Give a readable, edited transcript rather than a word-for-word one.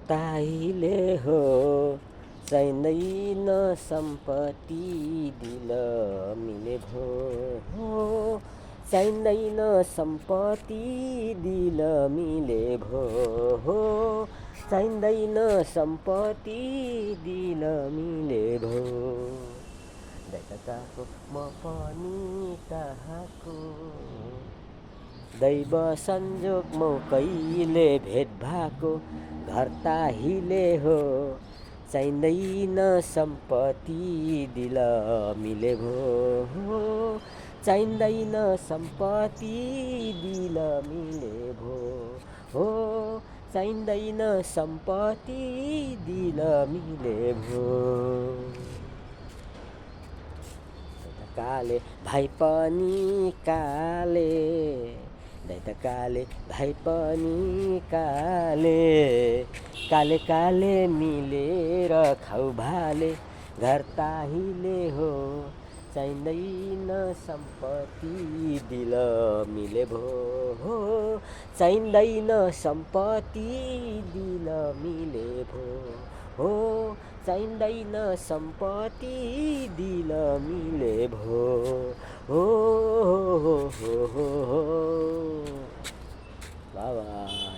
ताईले हो चाहिँदैन सम्पत्ति दिल मिले भो हो चाहिँदैन सम्पत्ति दिल मिले भो हो चाहिँदैन सम्पत्ति दिल मिले भो दैतताको म पनि कहाँको दैव संयोग मौकैले भेट भएको घर ताहिले हो चाहिँदैन सम्पत्ति दिल मिले भो हो चाहिँदैन सम्पत्ति दिल मिले भो हो चाहिँदैन सम्पत्ति दिल मिले भो काले भाइ पनि काले दैत काले भाइ पनि काले काले काले मिलेर खाउ भाले घर ताहिले हो चाहिँदैन सम्पत्ति दिल मिले भो हो चाहिँदैन सम्पत्ति दिल मिले भो हो चाहिँदैन सम्पत्ति दिल मिले भो हो बाबा